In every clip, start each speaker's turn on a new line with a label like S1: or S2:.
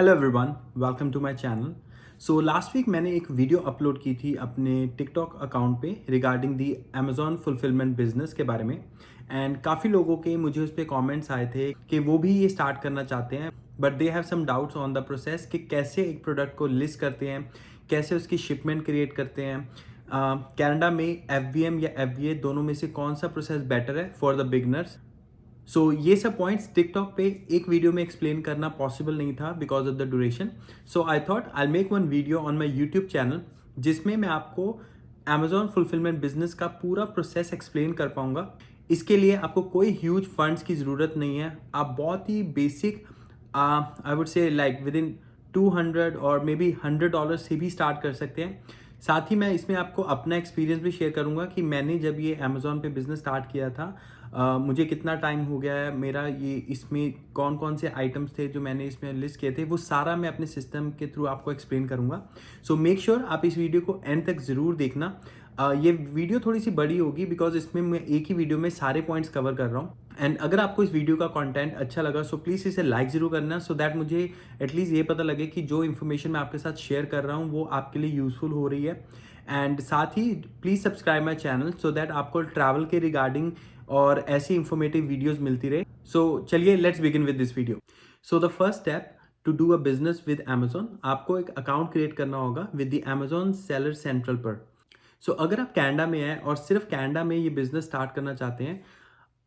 S1: Hello everyone, welcome to my channel. So last week मैंने एक video upload की थी अपने टिकटॉक अकाउंट पे regarding the Amazon fulfillment business के बारे में। एंड काफ़ी लोगों के मुझे उस पर कमेंट्स आए थे कि वो भी ये स्टार्ट करना चाहते हैं, but they have some doubts on the process कि कैसे एक प्रोडक्ट को लिस्ट करते हैं, कैसे उसकी शिपमेंट क्रिएट करते हैं। कनाडा में FBM या FBA दोनों में से कौन सा प्रोसेस बेटर है फॉर द बिगनर्स। ये सब पॉइंट्स टिकटॉक पे एक वीडियो में एक्सप्लेन करना पॉसिबल नहीं था because of the duration. So I thought I make one video on my YouTube channel जिसमें मैं आपको अमेजॉन फुलफिलमेंट बिजनेस का पूरा प्रोसेस एक्सप्लेन कर पाऊंगा। इसके लिए आपको कोई ह्यूज फंड्स की ज़रूरत नहीं है। आप बहुत ही basic, I would say like within 200 or may be $100 से भी स्टार्ट कर सकते हैं। साथ ही मैं इसमें आपको अपना एक्सपीरियंस भी शेयर करूंगा कि मैंने जब ये अमेजोन पे बिजनेस स्टार्ट किया था, मुझे कितना टाइम हो गया है, मेरा ये इसमें कौन कौन से आइटम्स थे जो मैंने इसमें लिस्ट किए थे, वो सारा मैं अपने सिस्टम के थ्रू आपको एक्सप्लेन करूंगा। सो मेक श्योर आप इस वीडियो को एंड तक ज़रूर देखना। ये वीडियो थोड़ी सी बड़ी होगी बिकॉज इसमें मैं एक ही वीडियो में सारे पॉइंट्स कवर कर रहा हूँ। एंड अगर आपको इस वीडियो का कंटेंट अच्छा लगा सो प्लीज़ इसे लाइक ज़रूर करना, सो दैट मुझे एटलीस्ट ये पता लगे कि जो इन्फॉर्मेशन मैं आपके साथ शेयर कर रहा हूँ वो आपके लिए यूजफुल हो रही है। एंड साथ ही please subscribe my channel so that आपको ट्रैवल के रिगार्डिंग और ऐसी इंफॉर्मेटिव वीडियोस मिलती रहे। सो चलिए let's begin with this video. So the first step to do a business with Amazon, आपको एक अकाउंट क्रिएट करना होगा with the Amazon seller central पर। अगर आप कनाडा में हैं और सिर्फ कनाडा में ये बिजनेस स्टार्ट करना चाहते हैं,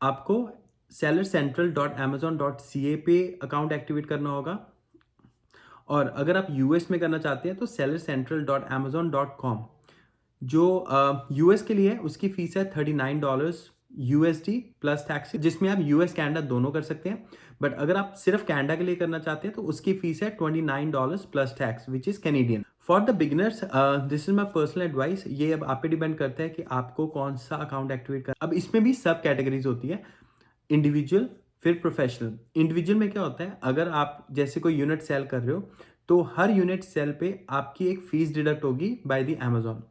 S1: आपको sellercentral.amazon.ca पे अकाउंट एक्टिवेट करना होगा। और अगर आप यूएस में करना चाहते हैं तो sellercentral.amazon.com। जो यूएस के लिए है उसकी फीस है $39 USD प्लस टैक्स, जिसमें आप यूएस कनाडा दोनों कर सकते हैं। बट अगर आप सिर्फ कनाडा के लिए करना चाहते हैं तो उसकी फीस है $29 plus tax which is Canadian. For the beginners this is my personal advice. ये अब आप पे डिपेंड करता है कि आपको कौन सा अकाउंट एक्टिवेट करना। अब इसमें भी सब कैटेगरीज होती है, इंडिविजुअल फिर प्रोफेशनल। इंडिविजुअल में क्या होता है, अगर आप जैसे कोई यूनिट सेल कर रहे हो तो हर यूनिट सेल पे आपकी एक फीस डिडक्ट होगी बाय द अमेजोन।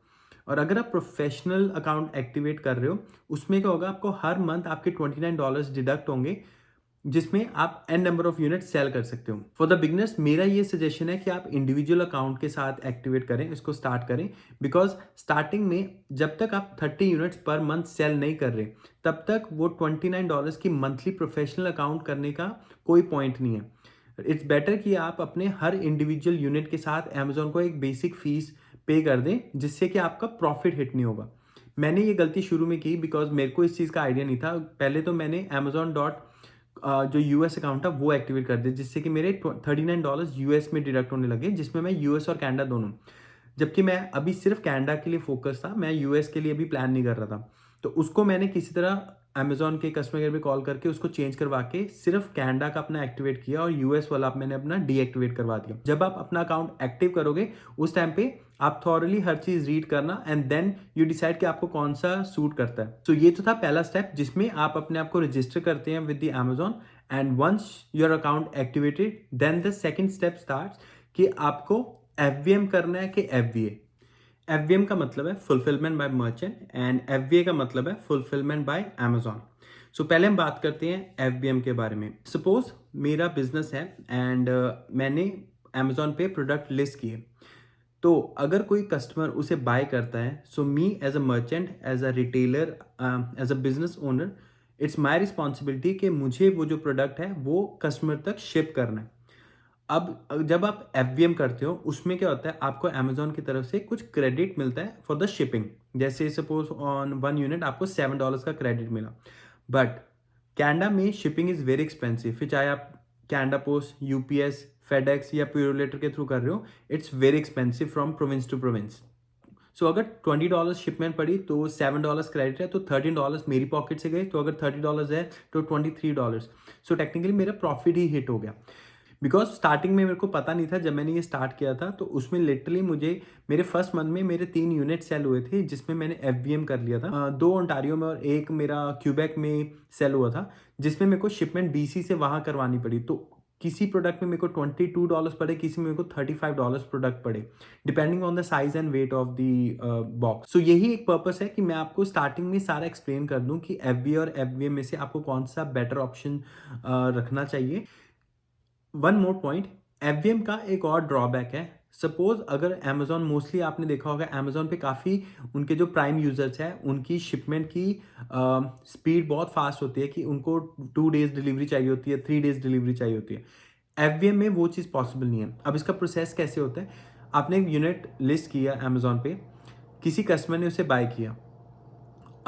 S1: और अगर आप प्रोफेशनल अकाउंट एक्टिवेट कर रहे हो उसमें क्या होगा, आपको हर मंथ आपके $29 डिडक्ट होंगे जिसमें आप an number of unit sell कर सकते हो। फॉर द बिगनर्स मेरा ये सजेशन है कि आप इंडिविजुअल अकाउंट के साथ एक्टिवेट करें, इसको स्टार्ट करें। बिकॉज स्टार्टिंग में जब तक आप 30 यूनिट्स पर मंथ सेल नहीं कर रहे तब तक वो $29 की मंथली प्रोफेशनल अकाउंट करने का कोई पॉइंट नहीं है। इट्स बेटर कि आप अपने हर इंडिविजुअल यूनिट के साथ अमेजोन को एक बेसिक फीस पे कर दें जिससे कि आपका प्रॉफिट हिट नहीं होगा। मैंने ये गलती शुरू में की बिकॉज मेरे को इस चीज़ का आइडिया नहीं था। पहले तो मैंने अमेजोन डॉट जो यूएस अकाउंट था वो एक्टिवेट कर दिया जिससे कि मेरे $39 यूएस में डिडक्ट होने लगे, जिसमें मैं यूएस और कनाडा दोनों। जबकि मैं अभी सिर्फ कनाडा के लिए फोकस था, मैं यूएस के लिए अभी प्लान नहीं कर रहा था। तो उसको मैंने किसी तरह अमेजोन के कस्टमर केयर पे कॉल करके उसको चेंज करवा के सिर्फ कनाडा का अपना एक्टिवेट किया और यूएस वाला मैंने अपना डीएक्टिवेट करवा दिया। जब आप अपना अकाउंट एक्टिव करोगे उस टाइम पे आप थॉरली हर चीज रीड करना एंड देन यू डिसाइड कि आपको कौन सा सूट करता है। ये तो था पहला स्टेप जिसमें आप अपने आप को रजिस्टर करते हैं with the Amazon. And once your account activated then the second step start कि आपको FBM करना है कि FBA। FBM का मतलब है fulfilment by merchant and FBA का मतलब है फुलफिलमेंट बाय अमेजोन। पहले हम बात करते हैं FBM के बारे में। सपोज मेरा बिजनेस है एंड मैंने अमेजोन पे प्रोडक्ट लिस्ट किए। तो अगर कोई कस्टमर उसे बाय करता है so me as a merchant, as a retailer, as a business owner, it's my responsibility कि मुझे वो जो प्रोडक्ट है वो कस्टमर तक शिप करना है। अब जब आप FBM करते हो उसमें क्या होता है, आपको अमेजोन की तरफ से कुछ क्रेडिट मिलता है फॉर द शिपिंग। जैसे सपोज ऑन 1 यूनिट आपको $7 का क्रेडिट मिला। बट कनाडा में शिपिंग इज़ वेरी एक्सपेंसिव। फिर चाहे आप कनाडा पोस्ट, UPS, फेडेक्स या प्यूरोलेटर के थ्रू कर रहे हो, it's very expensive from province to province. अगर $20 शिपमेंट पड़ी तो $7 क्रेडिट है, तो $13 मेरी पॉकेट से गए। तो अगर $30 है तो $23। टेक्निकली मेरा प्रॉफिट ही हिट हो गया। बिकॉज स्टार्टिंग में मेरे को पता नहीं था, जब मैंने ये स्टार्ट किया था तो उसमें लिटरली मुझे मेरे फर्स्ट मंथ में मेरे 3 यूनिट सेल हुए थे जिसमें मैंने FBM कर लिया था। 2 ओंटारियो में और एक मेरा क्यूबेक में सेल हुआ था जिसमें मेरे को शिपमेंट BC से वहाँ करवानी पड़ी। तो किसी प्रोडक्ट में मेरे को $22 पड़े, किसी में मेरे को $35 प्रोडक्ट पड़े, depending on the size and weight of the box. यही एक पर्पस है कि मैं आपको स्टार्टिंग में सारा एक्सप्लेन कर दूं कि FBA और FBM में से आपको कौन सा बेटर ऑप्शन रखना चाहिए। वन मोर पॉइंट, एफवीएम का एक और ड्रॉबैक है, सपोज अगर अमेजोन, मोस्टली आपने देखा होगा अमेजोन पे काफ़ी उनके जो प्राइम यूजर्स हैं उनकी शिपमेंट की स्पीड बहुत फास्ट होती है कि उनको 2 डेज डिलीवरी चाहिए होती है, 3 डेज डिलीवरी चाहिए होती है। एफवीएम में वो चीज़ पॉसिबल नहीं है। अब इसका प्रोसेस कैसे होता है, आपने एक यूनिट लिस्ट किया अमेजोन पे, किसी कस्टमर ने उसे बाय किया।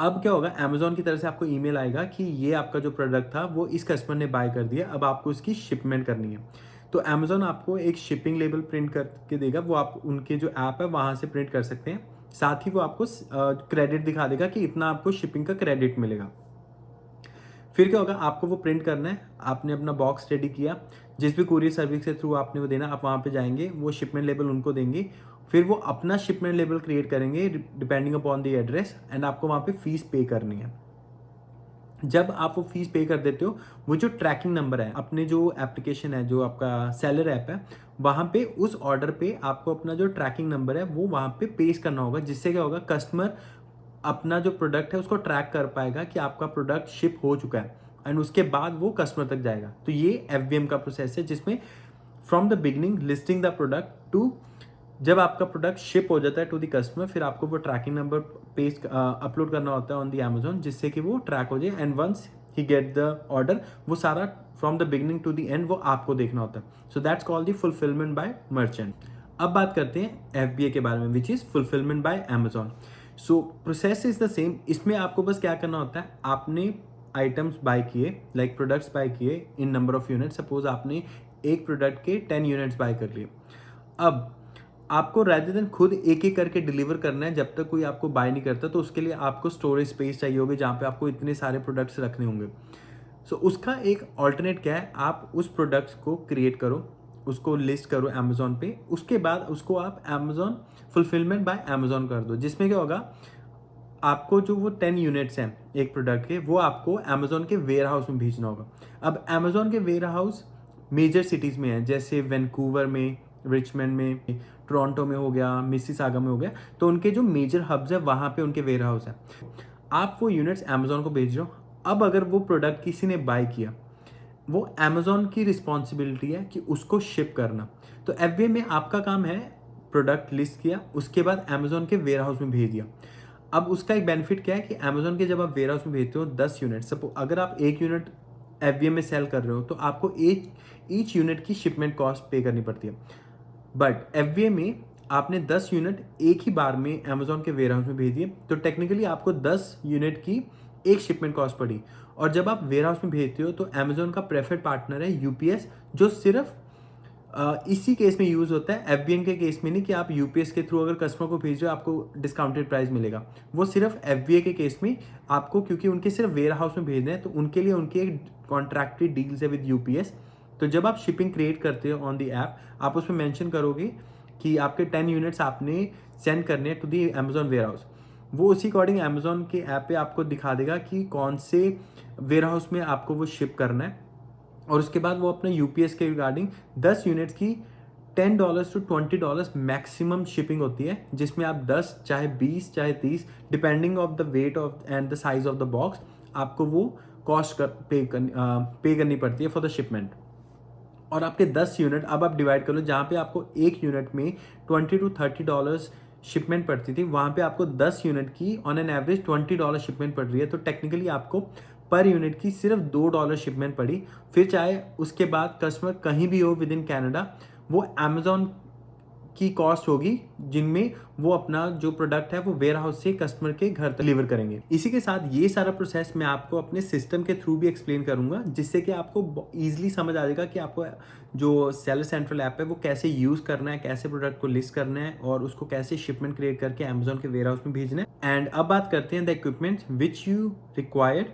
S1: अब क्या होगा, अमेजोन की तरफ से आपको ईमेल आएगा कि ये आपका जो प्रोडक्ट था वो इस कस्टमर ने बाय कर दिया, अब आपको इसकी शिपमेंट करनी है। तो अमेजोन आपको एक शिपिंग लेबल प्रिंट करके देगा, वो आप उनके जो ऐप है वहाँ से प्रिंट कर सकते हैं। साथ ही वो आपको क्रेडिट दिखा देगा कि इतना आपको शिपिंग का क्रेडिट मिलेगा। फिर क्या होगा, आपको वो प्रिंट करना है, आपने अपना बॉक्स रेडी किया, जिस भी कुरियर सर्विस के थ्रू आपने वो देना, आप वहाँ पे जाएंगे, वो शिपमेंट लेबल उनको देंगे, फिर वो अपना शिपमेंट लेबल क्रिएट करेंगे depending upon the address, and आपको वहाँ पे फीस पे करनी है। जब आप वो फीस पे कर देते हो, वो जो ट्रैकिंग नंबर है, अपने जो एप्लीकेशन है, जो आपका सेलर ऐप है, वहाँ पे उस ऑर्डर पे आपको अपना जो ट्रैकिंग नंबर है वो वहाँ पे पेस्ट करना होगा, जिससे क्या होगा, कस्टमर अपना जो प्रोडक्ट है उसको ट्रैक कर पाएगा कि आपका प्रोडक्ट शिप हो चुका है, एंड उसके बाद वो कस्टमर तक जाएगा। तो ये एफवीएम का प्रोसेस है, जिसमें from the beginning listing the product to जब आपका प्रोडक्ट शिप हो जाता है टू द कस्टमर, फिर आपको वो ट्रैकिंग नंबर पेस्ट अपलोड करना होता है ऑन द अमेजोन, जिससे कि वो ट्रैक हो जाए, and once he get the order, वो सारा from the beginning to the end वो आपको देखना होता है। So that's called the fulfillment by merchant. अब बात करते हैं एफबीए के बारे में, which is fulfillment by Amazon. So process is the same. इसमें आपको बस क्या करना होता है, आपने आइटम्स बाय किए, लाइक प्रोडक्ट्स बाय किए in number of unit, suppose आपने एक प्रोडक्ट के 10 यूनिट्स बाय कर लिए। अब आपको रेदर देन खुद एक एक करके डिलीवर करना है, जब तक कोई आपको बाय नहीं करता, तो उसके लिए आपको स्टोरेज स्पेस चाहिए होगी जहाँ पे आपको इतने सारे प्रोडक्ट्स रखने होंगे। सो उसका एक ऑल्टरनेट क्या है, आप उस प्रोडक्ट्स को क्रिएट करो, उसको लिस्ट करो अमेजोन पे, उसके बाद उसको आप अमेजोन फुलफिलमेंट बाय अमेजोन कर दो, जिसमें क्या होगा, आपको जो वो 10 यूनिट्स हैं एक प्रोडक्ट के, वो आपको अमेजोन के वेयर हाउस में भेजना होगा। अब अमेजोन के वेयर हाउस मेजर सिटीज़ में है, जैसे वैंकूवर में, रिचमंड में, टोरंटो में हो गया, मिसिसागा में हो गया, तो उनके जो मेजर हब्स है वहाँ पे उनके वेयर हाउस है। आप वो यूनिट्स अमेजोन को भेज रहे हो। अब अगर वो प्रोडक्ट किसी ने बाय किया, वो अमेजोन की रिस्पॉन्सिबिलिटी है कि उसको शिप करना। तो एफबीए में आपका काम है, प्रोडक्ट लिस्ट किया, उसके बाद अमेजोन के वेयर हाउस में भेज दिया। अब उसका एक बेनिफिट क्या है कि अमेजोन के जब आप वेयर हाउस में भेजते हो 10 यूनिट, सपोज अगर आप एक यूनिट एफबीए में सेल कर रहे हो, तो आपको ईच यूनिट की शिपमेंट कॉस्ट पे करनी पड़ती है। बट एफबीए में आपने 10 यूनिट एक ही बार में अमेजोन के वेयर हाउस में भेज दिए, तो टेक्निकली आपको 10 यूनिट की एक शिपमेंट कॉस्ट पड़ी। और जब आप वेयर हाउस में भेजते हो, तो अमेजोन का प्रेफर्ड पार्टनर है यूपीएस, जो सिर्फ इसी केस में यूज़ होता है, एफबीएम के केस में नहीं कि आप यूपीएस के थ्रू अगर कस्टमर को भेज रहे हो आपको डिस्काउंटेड प्राइस मिलेगा। वो सिर्फ एफबीए के केस में आपको, क्योंकि उनके सिर्फ वेयर हाउस में भेजना है, तो उनके लिए उनकी एक कॉन्ट्रैक्टेड डील्स है विद यूपीएस। तो जब आप शिपिंग क्रिएट करते हो ऑन द ऐप, आप उसमें मेंशन करोगे कि आपके 10 यूनिट्स आपने सेंड करने हैं to the Amazon warehouse. वो उसी अकॉर्डिंग अमेजोन के ऐप पे आपको दिखा देगा कि कौन से वेयर हाउस में आपको वो शिप करना है, और उसके बाद वो अपने यूपीएस के रिगार्डिंग 10 यूनिट्स की $10 to $20 मैक्सिमम शिपिंग होती है, जिसमें आप 10 चाहे 20 चाहे 30 depending of the weight of and the size of the box, आपको वो कॉस्ट पे करनी पड़ती है फॉर द शिपमेंट। और आपके 10 यूनिट अब आप डिवाइड कर लो, जहाँ पे आपको एक यूनिट में $20 to $30 शिपमेंट पड़ती थी, वहाँ पे आपको 10 यूनिट की ऑन एन एवरेज $20 शिपमेंट पड़ रही है। तो टेक्निकली आपको पर यूनिट की सिर्फ $2 शिपमेंट पड़ी। फिर चाहे उसके बाद कस्टमर कहीं भी हो विद इन कैनेडा, वो अमेजोन की कॉस्ट होगी, जिनमें वो अपना जो प्रोडक्ट है वो वेयर हाउस से कस्टमर के घर तक डिलीवर करेंगे। इसी के साथ ये सारा प्रोसेस मैं आपको अपने सिस्टम के थ्रू भी एक्सप्लेन करूंगा, जिससे कि आपको ईजिली समझ आ जाएगा कि आपको जो सेलर सेंट्रल ऐप है वो कैसे यूज़ करना है, कैसे प्रोडक्ट को लिस्ट करना है, और उसको कैसे शिपमेंट क्रिएट करके अमेजोन के वेयर हाउस में भेजना है। एंड अब बात करते हैं the equipment which you required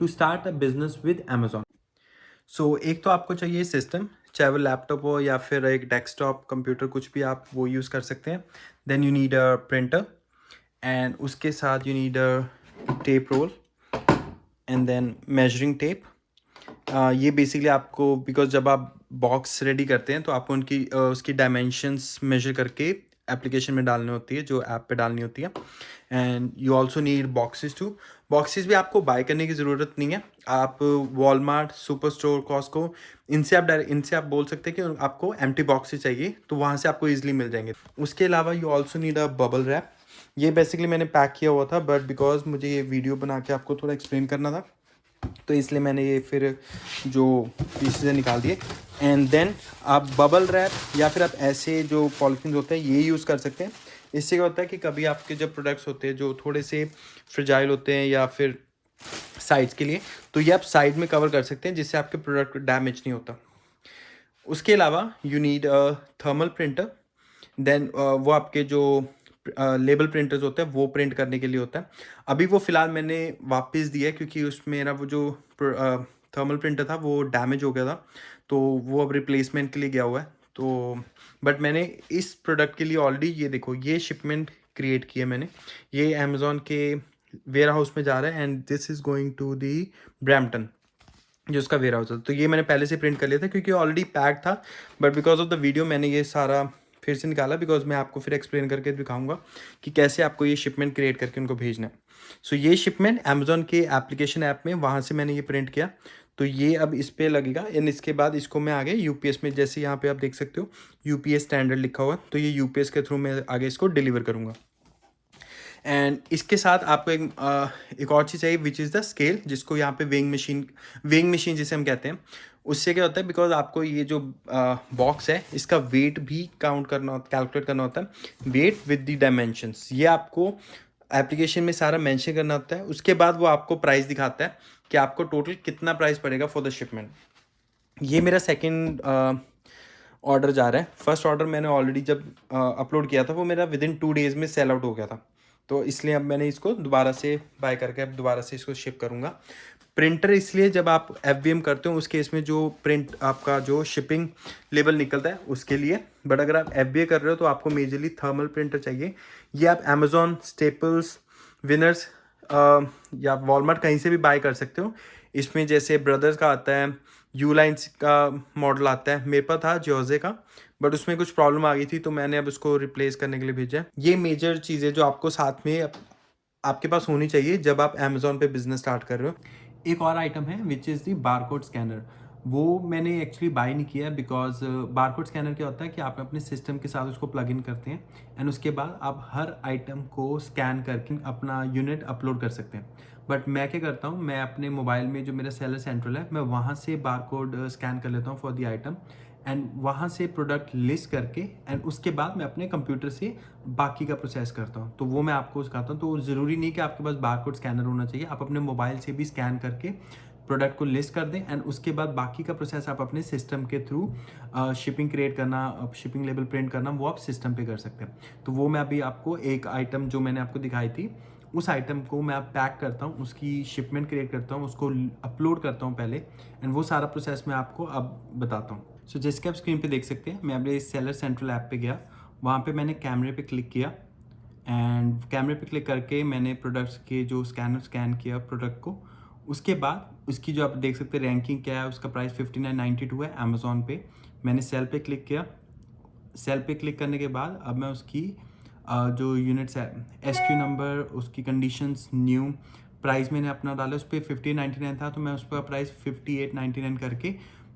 S1: to start a business with Amazon. So एक तो आपको चाहिए सिस्टम, चाहे वो लैपटॉप हो या फिर एक डेस्कटॉप कंप्यूटर, कुछ भी आप वो यूज़ कर सकते हैं। Then you need a printer, and उसके साथ you need a tape roll, and then measuring tape. ये बेसिकली आपको, बिकॉज जब आप बॉक्स रेडी करते हैं तो आपको उसकी डायमेंशंस मेजर करके एप्लीकेशन में डालनी होती है, जो ऐप पे डालनी होती है। And you also need boxes too. Boxes भी आपको बाय करने की ज़रूरत नहीं है। आप वॉलमार्ट, सुपर स्टोर, कॉस्को, इनसे आप बोल सकते हैं कि आपको एम्प्टी बॉक्सेस चाहिए, तो वहाँ से आपको ईजिली मिल जाएंगे। उसके अलावा you also need a bubble wrap. ये बेसिकली मैंने पैक किया हुआ था, बट बिकॉज मुझे ये वीडियो बना के आपको थोड़ा एक्सप्लेन करना था, तो इसलिए मैंने ये फिर जो पीसेज निकाल दिए। एंड देन आप बबल रैप या फिर आप ऐसे जो पॉलीथीन होते हैं ये यूज़ कर सकते हैं। इससे क्या होता है कि कभी आपके जब प्रोडक्ट्स होते हैं जो थोड़े से फ्रेजाइल होते हैं या फिर साइड्स के लिए, तो ये आप साइड में कवर कर सकते हैं, जिससे आपके प्रोडक्ट डैमेज नहीं होता। उसके अलावा you need a thermal printer. Then वो आपके जो लेबल प्रिंटर्स होते हैं वो प्रिंट करने के लिए होता है। अभी वो फ़िलहाल मैंने वापस दिया है, क्योंकि उसमें मेरा वो जो थर्मल प्रिंटर था वो डैमेज हो गया था, तो वो अब रिप्लेसमेंट के लिए गया हुआ है। तो बट मैंने इस प्रोडक्ट के लिए ऑलरेडी ये देखो ये शिपमेंट क्रिएट की है मैंने। ये अमेज़ॉन के वेयर हाउस में जा रहा है, and this is going to the Brampton, जो उसका वेयर हाउस है। तो ये मैंने पहले से प्रिंट कर लिया था, क्योंकि ऑलरेडी पैक था, but because of the video मैंने ये सारा फिर से निकाला, बिकॉज मैं आपको फिर एक्सप्लेन करके दिखाऊंगा कि कैसे आपको ये शिपमेंट क्रिएट करके उनको भेजना है। सो ये शिपमेंट अमेजोन के एप्लीकेशन ऐप में वहाँ से मैंने ये प्रिंट किया, तो ये अब इस पर लगेगा। एंड इसके बाद इसको मैं आगे यूपीएस में, जैसे यहाँ पे आप देख सकते हो यूपीएस स्टैंडर्ड लिखा हुआ है, तो ये यूपीएस के थ्रू मैं आगे इसको डिलीवर करूँगा। एंड इसके साथ आपको एक और चीज़ चाहिए, विच इज़ द स्केल, जिसको यहाँ पे वेइंग मशीन जिसे हम कहते हैं। उससे क्या होता है, बिकॉज आपको ये जो बॉक्स है इसका वेट भी कैलकुलेट करना होता है, वेट विद द डायमेंशंस। ये आपको एप्लीकेशन में सारा मेंशन करना होता है। उसके बाद वो आपको प्राइस दिखाता है कि आपको टोटल कितना प्राइस पड़ेगा फॉर द शिपमेंट। ये मेरा सेकेंड ऑर्डर जा रहा है। फर्स्ट ऑर्डर मैंने ऑलरेडी जब अपलोड किया था वो मेरा विद इन 2 डेज़ में सेल आउट हो गया था, तो इसलिए अब मैंने इसको दोबारा से बाय करके अब दोबारा से इसको शिप करूँगा। प्रिंटर इसलिए जब आप एफवीएम करते हो उस केस में जो प्रिंट आपका जो शिपिंग लेबल निकलता है उसके लिए, बट अगर आप एफबीए कर रहे हो तो आपको मेजरली थर्मल प्रिंटर चाहिए। ये आप अमेजोन, स्टेपल्स, विनर्स या वॉलमार्ट कहीं से भी बाय कर सकते हो। इसमें जैसे ब्रदर्स का आता है, यू लाइन्स का मॉडल आता है, मेरे पास था जोजे का, बट उसमें कुछ प्रॉब्लम आ गई थी, तो मैंने अब उसको रिप्लेस करने के लिए भेजा है। ये मेजर चीज़ें जो आपको साथ में आपके पास होनी चाहिए जब आप अमेजोन पे बिजनेस स्टार्ट कर रहे हो। एक और आइटम है which is the barcode scanner. वो मैंने एक्चुअली बाय नहीं किया, बिकॉज बारकोड स्कैनर क्या होता है कि आप अपने सिस्टम के साथ उसको प्लग इन करते हैं, एंड उसके बाद आप हर आइटम को स्कैन करके अपना यूनिट अपलोड कर सकते हैं। बट मैं क्या करता हूँ, मैं अपने मोबाइल में जो मेरा सेलर सेंट्रल है, मैं वहाँ से बारकोड स्कैन कर लेता हूँ फॉर दी आइटम, एंड वहाँ से प्रोडक्ट लिस्ट करके, एंड उसके बाद मैं अपने कंप्यूटर से बाकी का प्रोसेस करता हूँ। तो वो मैं आपको सिखाता हूँ। तो ज़रूरी नहीं कि आपके पास बारकोड स्कैनर होना चाहिए, आप अपने मोबाइल से भी स्कैन करके प्रोडक्ट को लिस्ट कर दें, एंड उसके बाद बाकी का प्रोसेस आप अपने सिस्टम के थ्रू शिपिंग क्रिएट करना, शिपिंग लेबल प्रिंट करना, वो आप सिस्टम पे कर सकते हैं। तो वो मैं अभी आपको एक आइटम जो मैंने आपको दिखाई थी, उस आइटम को मैं पैक करता हूँ, उसकी शिपमेंट क्रिएट करता हूँ, उसको अपलोड करता हूँ पहले, एंड वो सारा प्रोसेस मैं आपको अब बताता हूँ। सो जैसे कि आप स्क्रीन पे देख सकते हैं, मैं अपने सेलर सेंट्रल ऐप पे गया, वहाँ पे मैंने कैमरे पे क्लिक किया, एंड कैमरे पे क्लिक करके मैंने प्रोडक्ट्स के जो स्कैन किया प्रोडक्ट को। उसके बाद उसकी जो आप देख सकते हैं रैंकिंग क्या है, उसका प्राइस 59.92 है अमेज़ॉन पे। मैंने सेल पे क्लिक किया। सेल पे क्लिक करने के बाद अब मैं उसकी जो यूनिट्स है, एसक्यू नंबर, उसकी कंडीशंस, न्यू प्राइस मैंने अपना डाला, उस पर 1599 था, तो मैं उस पर प्राइस 5899 करके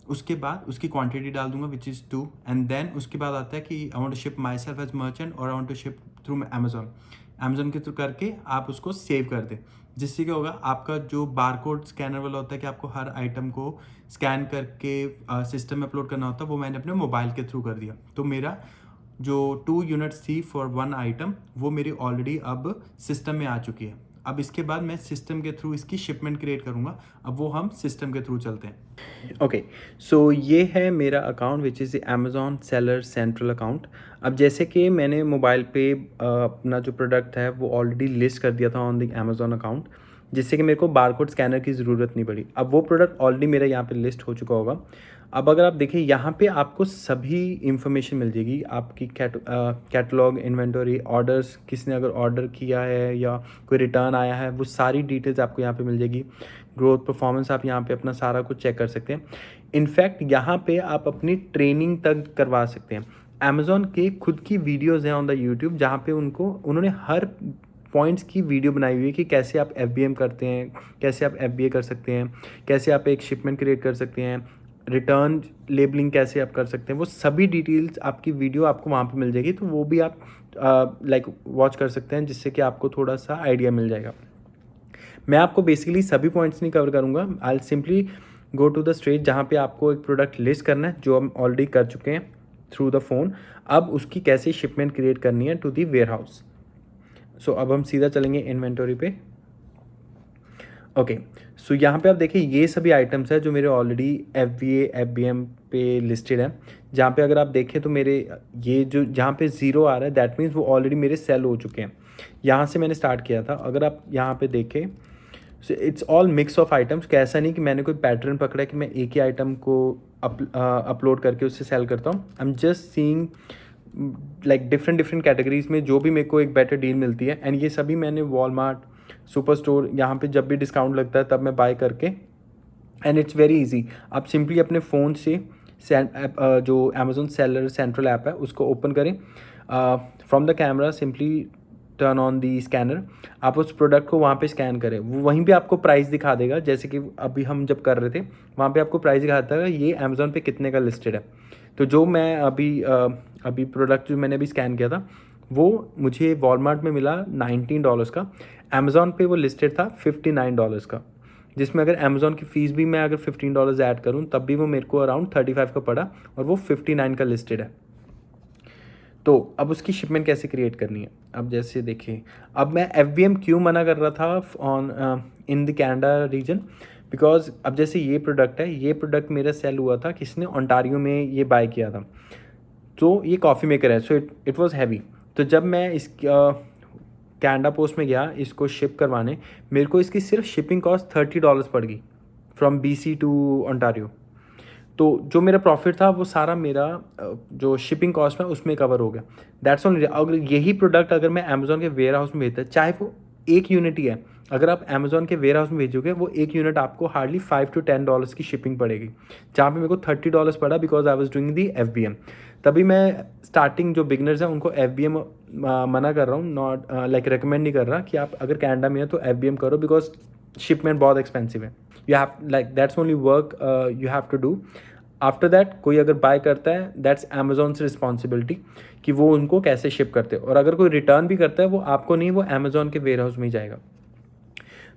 S1: उसके बाद उसकी क्वांटिटी डाल दूंगा विच इज़ 2, एंड देन उसके बाद आता है कि I want to ship myself as merchant और I want to ship through Amazon के थ्रू करके आप उसको सेव कर दें। जिससे क्या होगा, आपका जो बारकोड स्कैनर वाला होता है कि आपको हर आइटम को स्कैन करके सिस्टम में अपलोड करना होता है, वो मैंने अपने मोबाइल के थ्रू कर दिया। तो मेरा जो 2 यूनिट्स थी फॉर 1 आइटम, वो मेरी ऑलरेडी अब सिस्टम में आ चुकी है। अब इसके बाद मैं सिस्टम के थ्रू इसकी शिपमेंट क्रिएट करूँगा। अब वो हम सिस्टम के थ्रू चलते हैं। ओके, सो ये है मेरा account which is Amazon seller central account. अब जैसे कि मैंने मोबाइल पे अपना जो प्रोडक्ट है वो ऑलरेडी लिस्ट कर दिया था ऑन द अमेज़ॉन अकाउंट, जिससे कि मेरे को बारकोड स्कैनर की ज़रूरत नहीं पड़ी। अब वो प्रोडक्ट ऑलरेडी मेरा यहाँ पे लिस्ट हो चुका होगा। अब अगर आप देखें यहाँ पे आपको सभी इंफॉर्मेशन मिल जाएगी, आपकी कैटलॉग, इन्वेंटरी, ऑर्डर्स, किसने अगर ऑर्डर किया है या कोई रिटर्न आया है, वो सारी डिटेल्स आपको यहाँ पे मिल जाएगी। ग्रोथ, परफॉर्मेंस, आप यहाँ पे अपना सारा कुछ चेक कर सकते हैं। इनफैक्ट यहाँ पे आप अपनी ट्रेनिंग तक करवा सकते हैं। अमेज़न के खुद की वीडियोज़ हैं ऑन द यूट्यूब, जहाँ पे उन्होंने हर पॉइंट्स की वीडियो बनाई हुई है कि कैसे आप एफबीएम करते हैं, कैसे आप एफबीए कर सकते हैं, कैसे आप एक शिपमेंट क्रिएट कर सकते हैं, रिटर्न लेबलिंग कैसे आप कर सकते हैं। वो सभी डिटेल्स आपकी वीडियो आपको वहाँ पे मिल जाएगी, तो वो भी आप लाइक वॉच कर सकते हैं, जिससे कि आपको थोड़ा सा आइडिया मिल जाएगा। मैं आपको बेसिकली सभी पॉइंट्स नहीं कवर करूँगा, I simply go to the straight जहाँ पे आपको एक प्रोडक्ट लिस्ट करना है, जो हम ऑलरेडी कर चुके हैं थ्रू द फ़ोन। अब उसकी कैसे शिपमेंट क्रिएट करनी है टू दी वेयर हाउस। सो अब हम सीधा चलेंगे इन्वेंटरी पे। ओके, सो यहाँ पे आप देखिए ये सभी आइटम्स हैं जो मेरे ऑलरेडी एफबीएम पे लिस्टेड है। जहाँ पे अगर आप देखें तो मेरे ये जो जहाँ पे ज़ीरो आ रहा है, दैट मीन्स वो ऑलरेडी मेरे सेल हो चुके हैं। यहाँ से मैंने स्टार्ट किया था। अगर आप यहाँ पे देखें, so it's all mix of items. कैसा नहीं कि मैंने कोई पैटर्न पकड़ा कि मैं एक ही आइटम को अपलोड करके उससे सेल करता हूँ। आई am just seeing like different categories में जो भी मेरे को एक बेटर डील मिलती है, एंड ये सभी मैंने वॉलमार्ट, सुपर स्टोर, यहाँ पे जब भी डिस्काउंट लगता है तब मैं बाय करके, एंड इट्स वेरी इजी। आप सिंपली अपने फ़ोन से जो अमेजोन सेलर सेंट्रल ऐप है उसको ओपन करें, from the camera simply turn on the scanner, आप उस प्रोडक्ट को वहाँ पे स्कैन करें। वो वहीं पे आपको प्राइस दिखा देगा, जैसे कि अभी हम जब कर रहे थे वहाँ पे आपको प्राइस दिखाता है ये अमेजोन पे कितने का लिस्टेड है। तो जो मैं अभी प्रोडक्ट जो मैंने अभी स्कैन किया था वो मुझे वॉलमार्ट में मिला $19 का, अमेज़ॉन पे वो लिस्टेड था $59 का, जिसमें अगर अमेज़ॉन की फ़ीस भी मैं अगर $15 ऐड करूँ तब भी वो मेरे को अराउंड 35 का पड़ा, और वो 59 का लिस्टेड है। तो अब उसकी शिपमेंट कैसे क्रिएट करनी है, अब जैसे देखिए, अब मैं एफबीएम क्यों मना कर रहा था on in the Canada region, because अब जैसे ये प्रोडक्ट है, ये प्रोडक्ट मेरा सेल हुआ था, किसने ओंटारियो में ये बाय किया था। तो ये कॉफ़ी मेकर है, सो इट वाज हैवी। तो जब मैं इस कनाडा पोस्ट में गया इसको शिप करवाने, मेरे को इसकी सिर्फ शिपिंग कॉस्ट $30 पड़ गई फ्रॉम BC टू ओंटारियो। तो जो मेरा प्रॉफिट था वो सारा मेरा जो शिपिंग कॉस्ट है उसमें कवर हो गया। That's on. अगर यही प्रोडक्ट अगर मैं अमेज़ॉन के वेयर हाउस में भेजता, चाहे वो एक यूनिट ही है, अगर आप अमेज़ॉन के वेयर हाउस में भेजोगे वो एक यूनिट आपको हार्डली $5 to $10 की शिपिंग पड़ेगी, जहाँ पे मेरे को $30 पड़ा, because I was doing the FBM। तभी मैं स्टार्टिंग जो बिगनर्स हैं उनको FBM मना कर रहा हूँ, नॉट लाइक रिकमेंड नहीं कर रहा कि आप अगर कनाडा में है तो FBM करो, बिकॉज शिपमेंट बहुत एक्सपेंसिव है। You have like that's only work you have to do. After that कोई अगर बाय करता है, दैट्स अमेज़ॉन से रिस्पॉन्सिबिलिटी कि वो उनको कैसे शिप करते हैं, और अगर कोई रिटर्न भी करता है वो आपको नहीं, वो अमेज़ॉन के वेयर हाउस में ही जाएगा।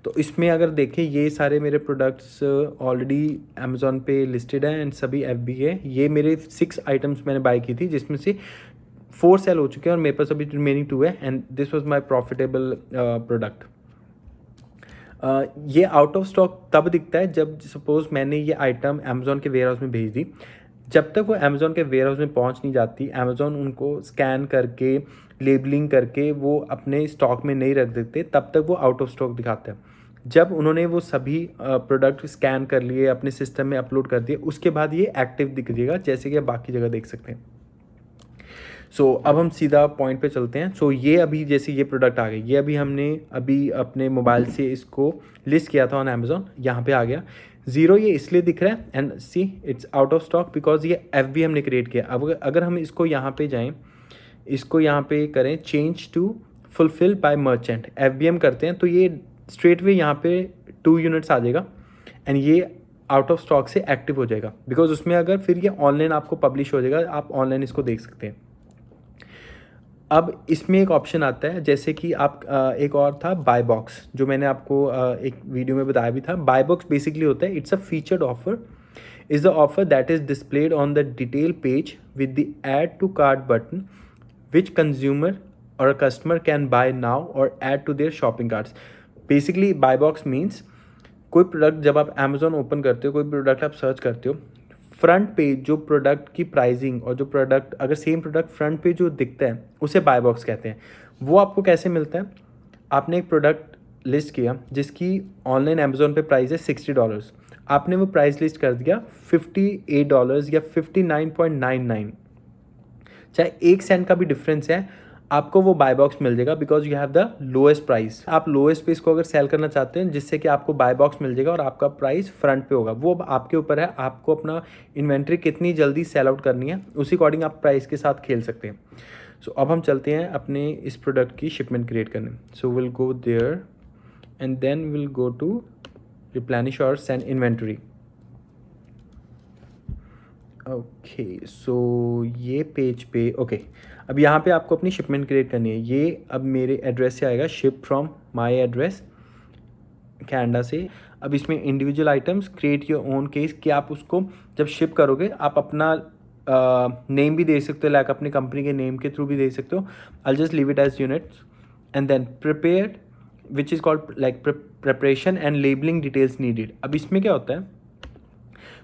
S1: तो इसमें अगर देखें ये सारे मेरे प्रोडक्ट्स ऑलरेडी अमेज़ॉन पे लिस्टेड हैं, एंड सभी FB है। ये मेरे 6 आइटम्स मैंने बाय की थी, जिसमें से 4 सेल हो चुके हैं और मेरे पास अभी रिमेनिंग 2 है, and this was my profitable product. ये आउट ऑफ स्टॉक तब दिखता है जब सपोज़ मैंने ये आइटम अमेज़ॉन के वेयर हाउस में भेज दी। जब तक वो अमेज़ॉन के वेयर हाउस में पहुंच नहीं जाती, अमेज़ॉन उनको स्कैन करके लेबलिंग करके वो अपने स्टॉक में नहीं रख देते, तब तक वो आउट ऑफ स्टॉक दिखाता है। जब उन्होंने वो सभी प्रोडक्ट स्कैन कर लिए, अपने सिस्टम में अपलोड कर दिए, उसके बाद ये एक्टिव दिखेगा, जैसे कि आप बाकी जगह देख सकते हैं। सो अब हम सीधा पॉइंट पे चलते हैं। सो ये अभी जैसे ये प्रोडक्ट आ गए, ये अभी हमने अभी अपने मोबाइल से इसको लिस्ट किया था ऑन अमेज़ॉन, यहाँ पे आ गया ज़ीरो। ये इसलिए दिख रहा है, and see it's out of stock because ये FB हमने क्रिएट किया। अब अगर हम इसको यहाँ पे जाएँ, इसको यहाँ पे करें change to fulfil by merchant, FBM करते हैं, तो ये स्ट्रेट वे यहाँ पे 2 यूनिट्स आ जाएगा, एंड ये आउट ऑफ स्टॉक से एक्टिव हो जाएगा, बिकॉज उसमें अगर फिर ये ऑनलाइन आपको पब्लिश हो जाएगा, आप ऑनलाइन इसको देख सकते हैं। अब इसमें एक ऑप्शन आता है, जैसे कि आप एक और था बाय बॉक्स, जो मैंने आपको एक वीडियो में बताया भी था। बाय बॉक्स बेसिकली होता है, it's a featured offer, is the offer that is displayed on the detail page with the add to cart button which consumer और कस्टमर कैन बाय नाउ और add to their shopping carts. Basically buy box means कोई product जब आप Amazon open करते हो, कोई product आप search करते हो, फ्रंट पेज जो प्रोडक्ट की प्राइसिंग और जो प्रोडक्ट अगर सेम प्रोडक्ट फ्रंट पे जो दिखता है उसे बाय बॉक्स कहते हैं। वो आपको कैसे मिलता है, आपने एक प्रोडक्ट लिस्ट किया जिसकी ऑनलाइन अमेज़ॉन पे प्राइस है $60, आपने वो प्राइस लिस्ट कर दिया $58 या 59.99, चाहे 1 सेंट का भी डिफरेंस है, आपको वो बाय बॉक्स मिल जाएगा because you have the lowest price. आप लोएस्ट पे इसको अगर सेल करना चाहते हैं जिससे कि आपको बाय बॉक्स मिल जाएगा और आपका प्राइस फ्रंट पे होगा, वो अब आपके ऊपर है, आपको अपना इन्वेंट्री कितनी जल्दी सेल आउट करनी है, उसी अकॉर्डिंग आप प्राइस के साथ खेल सकते हैं। सो अब हम चलते हैं अपने इस प्रोडक्ट की शिपमेंट क्रिएट करने। So will go there and then will go to replenish और सेंड इन्वेंट्री। ओके, सो ये पेज पे ओके अब यहाँ पे आपको अपनी शिपमेंट क्रिएट करनी है। ये अब मेरे एड्रेस से आएगा, ship from my address Canada से। अब इसमें individual items create your own case, कि आप उसको जब शिप करोगे आप अपना नेम भी दे सकते हो, लाइक अपनी कंपनी के नेम के थ्रू भी दे सकते हो। I just leave it as units and then prepare which is called like preparation and labelling details needed. अब इसमें क्या होता है,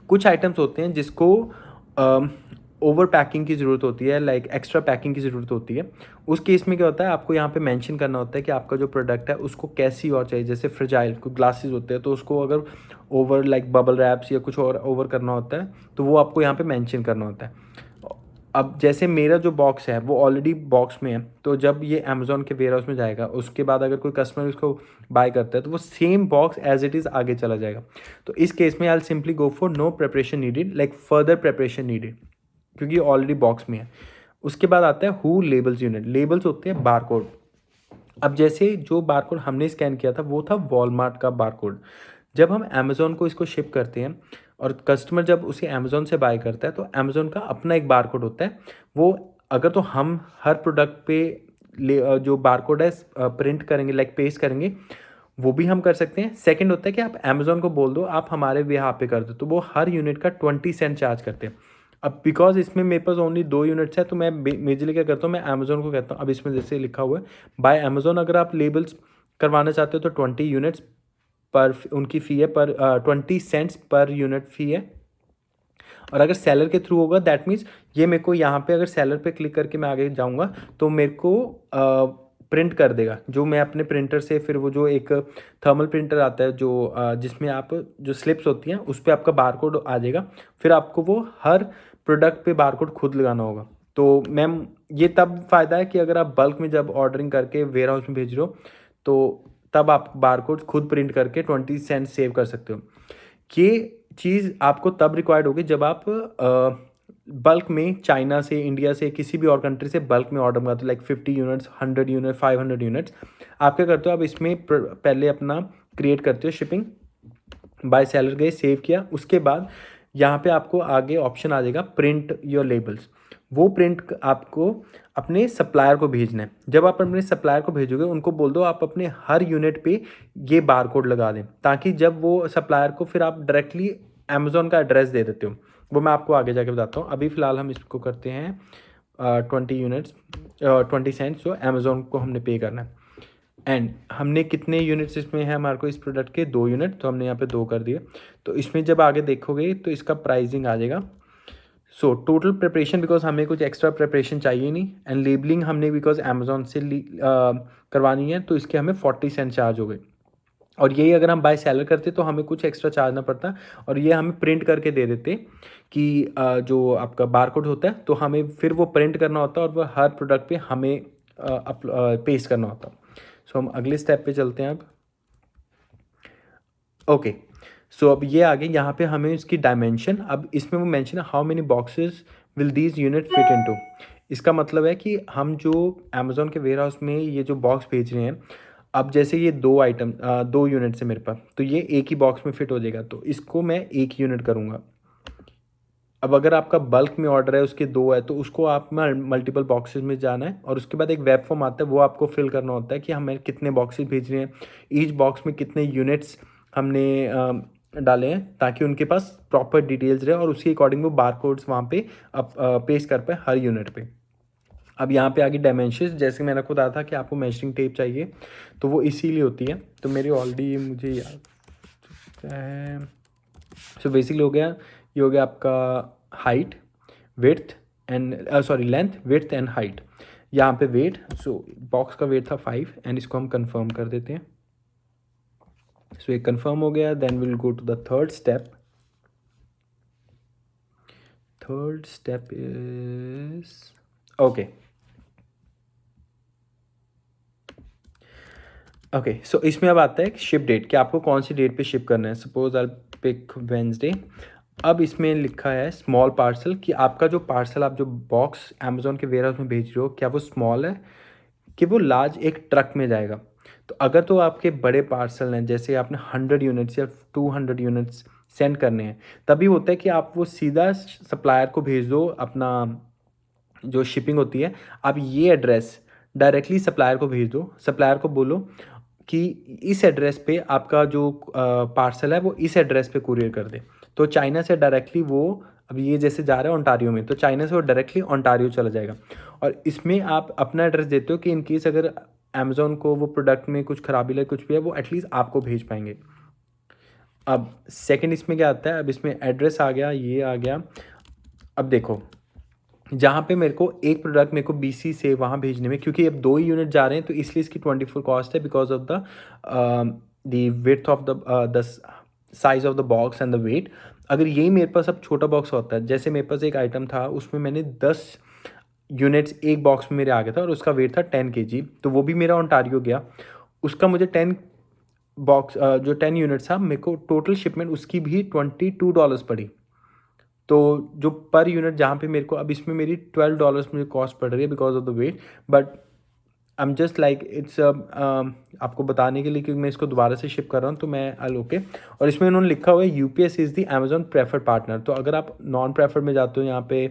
S1: कुछ आइटम्स होते हैं जिसको ओवर पैकिंग की ज़रूरत होती है, लाइक एक्स्ट्रा पैकिंग की ज़रूरत होती है। उस केस में क्या होता है, आपको यहाँ पे मेंशन करना होता है कि आपका जो प्रोडक्ट है उसको कैसी और चाहिए। जैसे फ्रिजाइल कोई ग्लासेस होते हैं तो उसको अगर ओवर लाइक बबल रैप्स या कुछ और ओवर करना होता है तो वो आपको यहाँ पे मेंशन करना होता है। अब जैसे मेरा जो बॉक्स है वो ऑलरेडी बॉक्स में है, तो जब ये अमेज़ॉन के वेयर हाउस में जाएगा उसके बाद अगर कोई कस्टमर उसको बाय करता है तो वो same box as it is आगे चला जाएगा। तो इस केस में I will simply go for no preparation needed, like further preparation needed, क्योंकि ऑलरेडी बॉक्स में है। उसके बाद आता है हु लेबल्स यूनिट। लेबल्स होते हैं बारकोड। अब जैसे जो बारकोड हमने स्कैन किया था वो था वॉलमार्ट का बारकोड। जब हम अमेज़ॉन को इसको शिप करते हैं और कस्टमर जब उसे अमेज़ॉन से बाय करता है तो अमेज़ॉन का अपना एक बारकोड होता है। वो अगर तो हम हर प्रोडक्ट पे जो बारकोड है प्रिंट करेंगे, लाइक पेस्ट करेंगे, वो भी हम कर सकते हैं। सेकंड होता है कि आप अमेज़ॉन को बोल दो आप हमारे यहाँ पे कर दो, तो वो हर यूनिट का 20 सेंट चार्ज करते हैं। अब बिकॉज इसमें मेरे पास ओनली 2 यूनिट्स है तो मैं मेजरली क्या करता हूँ, मैं अमेज़ॉन को कहता हूँ। अब इसमें जैसे लिखा हुआ है बाय अमेज़ॉन, अगर आप लेबल्स करवाना चाहते हो तो 20 यूनिट्स पर उनकी फ़ी है, पर 20 सेंट्स पर यूनिट फ़ी है। और अगर सेलर के थ्रू होगा दैट मीन्स ये मेरे को यहाँ पे अगर सेलर पे क्लिक करके मैं आगे जाऊँगा तो मेरे को प्रिंट कर देगा, जो मैं अपने प्रिंटर से फिर वो जो एक थर्मल प्रिंटर आता है जो जिसमें आप जो स्लिप्स होती हैं उस पर आपका बारकोड आ जाएगा। फिर आपको वो हर प्रोडक्ट पे बारकोड खुद लगाना होगा। तो मैम ये तब फ़ायदा है कि अगर आप बल्क में जब ऑर्डरिंग करके वेयर हाउस में भेज रहे हो तो तब आप बारकोड खुद प्रिंट करके 20 सेंट सेव कर सकते हो। ये चीज़ आपको तब रिक्वायर्ड होगी जब आप बल्क में चाइना से, इंडिया से, किसी भी और कंट्री से बल्क में ऑर्डर मंगाते हो, लाइक 50 यूनिट्स, 100 यूनिट, 500 यूनिट्स। आप क्या करते हो, आप इसमें पहले अपना क्रिएट करते हो शिपिंग, बाय सेलर गए, सेव किया, उसके बाद यहाँ पे आपको आगे ऑप्शन आ जाएगा प्रिंट योर लेबल्स। वो प्रिंट आपको अपने सप्लायर को भेजना है। जब आप अपने सप्लायर को भेजोगे उनको बोल दो आप अपने हर यूनिट पे ये बारकोड लगा दें, ताकि जब वो सप्लायर को फिर आप डायरेक्टली अमेज़ॉन का एड्रेस दे देते हो। वो मैं आपको आगे जाके बताता हूँ। अभी फ़िलहाल हम इसको करते हैं 20 यूनिट्स 20 सेंट्स जो अमेज़ॉन को हमने पे करना है। एंड हमने कितने यूनिट्स इसमें है हमारे को इस प्रोडक्ट के 2 यूनिट, तो हमने यहाँ पे 2 कर दिए। तो इसमें जब आगे देखोगे तो इसका प्राइसिंग आ जाएगा। सो टोटल प्रिपरेशन, बिकॉज हमें कुछ एक्स्ट्रा प्रिपरेशन चाहिए नहीं, एंड लेबलिंग हमने बिकॉज अमेज़ॉन से करवानी है तो इसके हमें 40 सेंट चार्ज हो गए। और यही अगर हम बाय सेलर करते तो हमें कुछ एक्स्ट्रा चार्ज ना पड़ता, और ये हमें प्रिंट करके दे देते कि जो आपका बारकोड होता है तो हमें फिर वो प्रिंट करना होता है और वो हर प्रोडक्ट पे हमें पेस्ट करना होता। सो हम अगले स्टेप पे चलते हैं अब। ओके, सो अब ये आगे यहाँ पे हमें इसकी डायमेंशन, अब इसमें वो मेंशन है how many boxes will these unit fit into. इसका मतलब है कि हम जो अमेज़ॉन के वेयर हाउस में ये जो बॉक्स भेज रहे हैं, अब जैसे ये 2 यूनिट्स है मेरे पास, तो ये एक ही बॉक्स में फिट हो जाएगा, तो इसको मैं 1 यूनिट करूँगा। अब अगर आपका बल्क में ऑर्डर है उसके 2 है तो उसको आप मल्टीपल बॉक्सेस में जाना है, और उसके बाद एक वेब फॉर्म आता है वो आपको फिल करना होता है कि हमें कितने बॉक्सेस भेज रहे हैं, ईच बॉक्स में कितने यूनिट्स हमने डाले हैं, ताकि उनके पास प्रॉपर डिटेल्स रहे और उसके अकॉर्डिंग वो बार कोड्स वहाँ पे आप पेस्ट कर पाए हर यूनिट पे। अब यहाँ पे आगे डायमेंशंस, जैसे मैंने आपको बताया था कि आपको मेजरिंग टेप चाहिए तो वो इसीलिए होती है, तो मेरी ऑलरेडी मुझे याद है। सो बेसिकली हो गया, ये हो गया आपका height, width and sorry length, width and height. यहाँ पे वेट, सो बॉक्स का वेट था 5 एंड इसको हम कंफर्म कर देते हैं। सो ये कंफर्म हो गया, then will go to the third step. Third step is okay. Okay, so इसमें अब आता है शिप डेट कि आपको कौन सी डेट पे शिप करना है। Suppose I pick Wednesday. अब इसमें लिखा है स्मॉल पार्सल कि आपका जो पार्सल, आप जो बॉक्स अमेजोन के वेयर हाउस में भेज रहे हो, क्या वो स्मॉल है कि वो लार्ज एक ट्रक में जाएगा। तो अगर तो आपके बड़े पार्सल हैं, जैसे आपने 100 यूनिट्स या 200 यूनिट्स सेंड करने हैं, तभी होता है कि आप वो सीधा सप्लायर को भेज दो। अपना जो शिपिंग होती है, आप ये एड्रेस डायरेक्टली सप्लायर को भेज दो। सप्लायर को बोलो कि इस एड्रेस पे आपका जो पार्सल है वो इस एड्रेस पे कुरियर कर दे। तो चाइना से डायरेक्टली वो, अब ये जैसे जा रहा है ओंटारियो में, तो चाइना से वो डायरेक्टली ओंटारियो चला जाएगा। और इसमें आप अपना एड्रेस देते हो कि इन केस अगर अमेज़ोन को वो प्रोडक्ट में कुछ खराबी लगे, कुछ भी है, वो एटलीस्ट आपको भेज पाएंगे। अब सेकंड इसमें क्या आता है, अब इसमें एड्रेस आ गया, ये आ गया। अब देखो, जहाँ पे मेरे को एक प्रोडक्ट मेरे को बीसी से वहाँ भेजने में, क्योंकि अब 2 ही यूनिट जा रहे हैं, तो इसलिए इसकी 24 कॉस्ट है, because of the width of the size of the box and the weight. अगर यही मेरे पास अब छोटा बॉक्स होता है, जैसे मेरे पास एक आइटम था, उसमें मैंने 10 यूनिट्स एक बॉक्स में मेरे आ गया था और उसका वेट था 10 kg, तो वो भी मेरा ओंटारियो गया। उसका मुझे 10 बॉक्स जो 10 यूनिट्स था, मेरे को टोटल शिपमेंट उसकी भी $22 पड़ी। तो जो पर यूनिट जहाँ पे मेरे को, अब इसमें मेरी $12 मुझे कॉस्ट पड़ रही है because of the weight. But I am just like it's आपको बताने के लिए कि मैं इसको दोबारा से शिप कर रहा हूँ, तो मैं आई ओके। और इसमें उन्होंने लिखा हुआ है UPS is the Amazon preferred partner. तो अगर आप नॉन प्रेफर्ड में जाते हो, यहाँ पे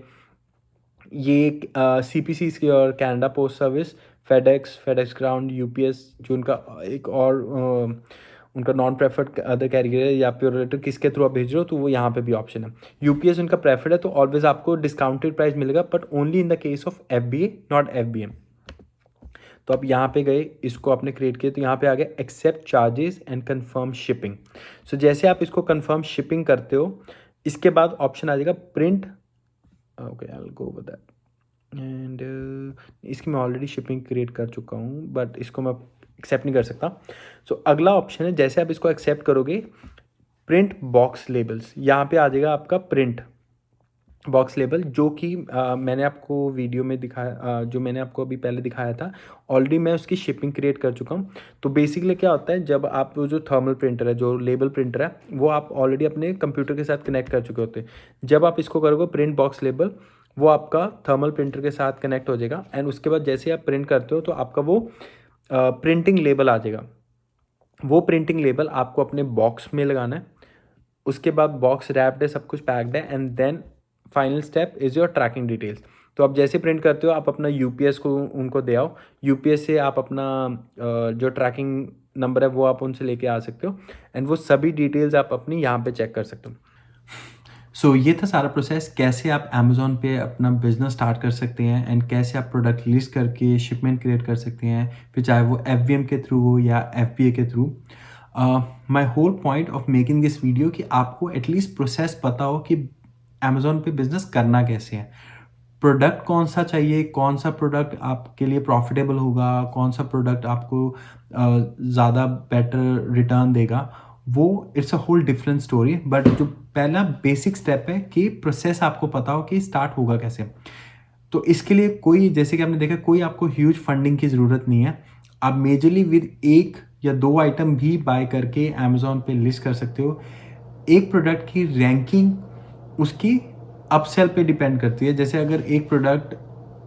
S1: ये सी पी सी की और Canada post service, FedEx ground, UPS, जो उनका एक और उनका नॉन प्रेफर्ड अदर कैरियर है, या प्योरेटर किसके थ्रू आप भेज रहे हो, तो वो यहाँ पे भी ऑप्शन है। यूपीएस उनका प्रेफर्ड है, तो ऑलवेज आपको डिस्काउंटेड प्राइस मिलेगा, but only in the case of FBA, not FBM. तो आप यहाँ पे गए, इसको आपने क्रिएट किया, तो यहाँ पे आ गया accept charges and confirm shipping. So जैसे आप इसको कंफर्म शिपिंग करते हो, इसके बाद ऑप्शन आ जाएगा print. Okay, I will go with that. And इसकी मैं ऑलरेडी शिपिंग क्रिएट कर चुका हूँ, बट इसको मैं एक्सेप्ट नहीं कर सकता। सो अगला ऑप्शन है, जैसे आप इसको एक्सेप्ट करोगे, प्रिंट बॉक्स लेबल्स, यहाँ पे आ जाएगा आपका प्रिंट बॉक्स लेबल, जो कि मैंने आपको वीडियो में दिखाया, जो मैंने आपको अभी पहले दिखाया था, ऑलरेडी मैं उसकी शिपिंग क्रिएट कर चुका हूँ। तो बेसिकली क्या होता है, जब आप जो थर्मल प्रिंटर है, जो लेबल प्रिंटर है, वो आप ऑलरेडी अपने कंप्यूटर के साथ कनेक्ट कर चुके होते हैं। जब आप इसको करोगे प्रिंट बॉक्स लेबल, वो आपका थर्मल प्रिंटर के साथ कनेक्ट हो जाएगा, एंड उसके बाद जैसे आप प्रिंट करते हो, तो आपका वो प्रिंटिंग लेबल आ जाएगा। वो प्रिंटिंग लेबल आपको अपने बॉक्स में लगाना है। उसके बाद बॉक्स रैप्ड है, सब कुछ पैक्ड है, and then final step is your tracking details. तो आप जैसे प्रिंट करते हो, आप अपना यूपीएस को उनको दे आओ। यूपीएस से आप अपना जो ट्रैकिंग नंबर है वो आप उनसे लेके आ सकते हो, एंड वो सभी डिटेल्स आप अपनी यहाँ पे चेक कर सकते हो। सो ये था सारा प्रोसेस, कैसे आप अमेज़ॉन पे अपना बिजनेस स्टार्ट कर सकते हैं, एंड कैसे आप प्रोडक्ट लिस्ट करके शिपमेंट क्रिएट कर सकते हैं, फिर चाहे वो एफबीएम के थ्रू हो या एफबीए के through. My whole point of making this video कि आपको एटलीस्ट प्रोसेस पता हो कि अमेज़ॉन पे बिजनेस करना कैसे है, प्रोडक्ट कौन सा चाहिए, कौन सा प्रोडक्ट आपके लिए प्रॉफिटेबल होगा, कौन सा प्रोडक्ट आपको ज़्यादा बेटर रिटर्न देगा, वो it's a whole different story. But जो पहला बेसिक स्टेप है कि प्रोसेस आपको पता हो कि स्टार्ट होगा कैसे। तो इसके लिए कोई, जैसे कि आपने देखा, कोई आपको ह्यूज फंडिंग की ज़रूरत नहीं है। आप मेजरली विद 1 या 2 आइटम भी बाय करके अमेज़ॉन पे लिस्ट कर सकते हो। एक प्रोडक्ट की रैंकिंग उसकी अपसेल पे डिपेंड करती है। जैसे अगर एक प्रोडक्ट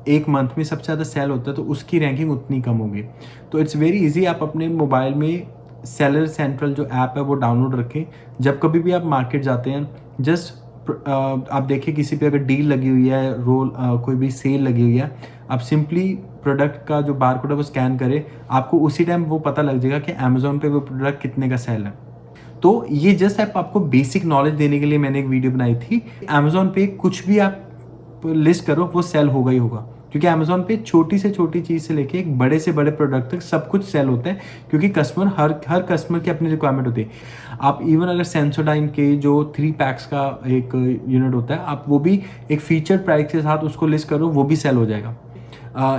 S1: एक मंथ में सबसे ज़्यादा सेल होता है, तो उसकी रैंकिंग उतनी कम होगी। तो इट्स वेरी इजी, आप अपने मोबाइल में सेलर सेंट्रल जो ऐप है वो डाउनलोड रखें। जब कभी भी आप मार्केट जाते हैं, जस्ट आप देखिए किसी पे अगर डील लगी हुई है, कोई भी सेल लगी हुई है, आप सिंपली प्रोडक्ट का जो बारकोड है वो स्कैन करें, आपको उसी टाइम वो पता लग जाएगा कि अमेज़ॉन पे वो प्रोडक्ट कितने का सेल है। तो ये जस्ट आपको बेसिक नॉलेज देने के लिए मैंने एक वीडियो बनाई थी। अमेज़ॉन पे कुछ भी आप लिस्ट करो, वो सेल होगा ही होगा, क्योंकि अमेज़ॉन पे छोटी से छोटी चीज़ से लेके एक बड़े से बड़े प्रोडक्ट तक सब कुछ सेल होता है, क्योंकि कस्टमर हर कस्टमर की अपनी रिक्वायरमेंट होती है। आप इवन अगर सेंसोडाइन के जो 3 पैक्स का एक यूनिट होता है, आप वो भी एक फीचर प्राइस के साथ उसको लिस्ट करो, वो भी सेल हो जाएगा।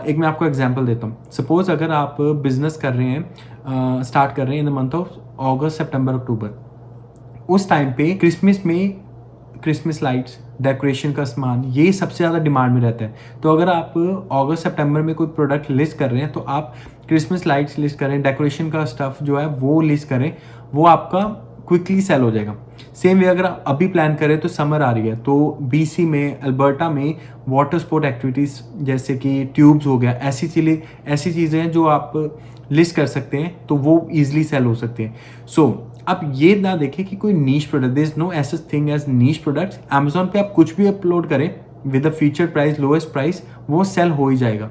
S1: एक मैं आपको एग्जांपल देता हूँ। सपोज अगर आप बिजनेस कर रहे हैं, स्टार्ट कर रहे हैं in the month of August, September, October, उस टाइम पे क्रिसमस में क्रिसमस लाइट्स डेकोरेशन का सामान, ये सबसे ज़्यादा डिमांड में रहता है। तो अगर आप अगस्त सितंबर में कोई प्रोडक्ट लिस्ट कर रहे हैं तो आप क्रिसमस लाइट्स लिस्ट करें, डेकोरेशन का स्टफ़ जो है वो लिस्ट करें, वो आपका क्विकली सेल हो जाएगा। सेम वे अगर आप अभी प्लान करें तो समर आ रही है, तो बीसी में, अल्बर्टा में वाटर स्पोर्ट एक्टिविटीज़ जैसे कि ट्यूब्स हो गया, ऐसी चीज़ें हैं जो आप लिस्ट कर सकते हैं, तो वो ईजिली सेल हो सकते हैं। सो आप ये ना देखें कि कोई नीश प्रोडक्ट, देयर इज नो ऐसा थिंग एज नीश प्रोडक्ट्स। अमेजोन पे आप कुछ भी अपलोड करें with a feature price, lowest price, वो सेल हो ही जाएगा।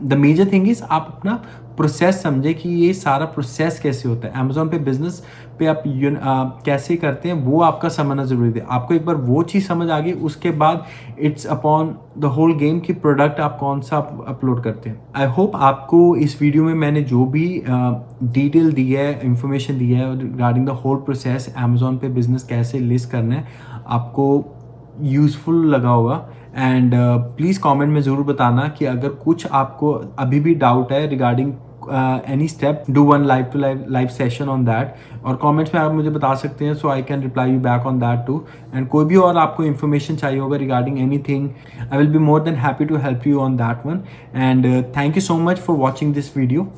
S1: द मेजर थिंग इज आप अपना प्रोसेस समझे कि ये सारा प्रोसेस कैसे होता है। अमेजोन पे बिजनेस पे आप कैसे करते हैं वो आपका समझना जरूरी है। आपको एक बार वो चीज़ समझ आ गई, उसके बाद it's upon the whole game कि प्रोडक्ट आप कौन सा अपलोड करते हैं। आई होप आपको इस वीडियो में मैंने जो भी डिटेल दी है, इंफॉर्मेशन दी है regarding the whole process, Amazon पे बिजनेस कैसे लिस्ट करना है, आपको यूज़फुल लगा होगा। एंड प्लीज़ कमेंट में ज़रूर बताना कि अगर कुछ आपको अभी भी डाउट है regarding any step, do one live session on that, और कमेंट्स में आप मुझे बता सकते हैं, so I can reply you back on that too. And कोई भी और आपको इन्फॉर्मेशन चाहिए होगा regarding anything, I will be more than happy to help you on that one. And thank you so much for watching this video.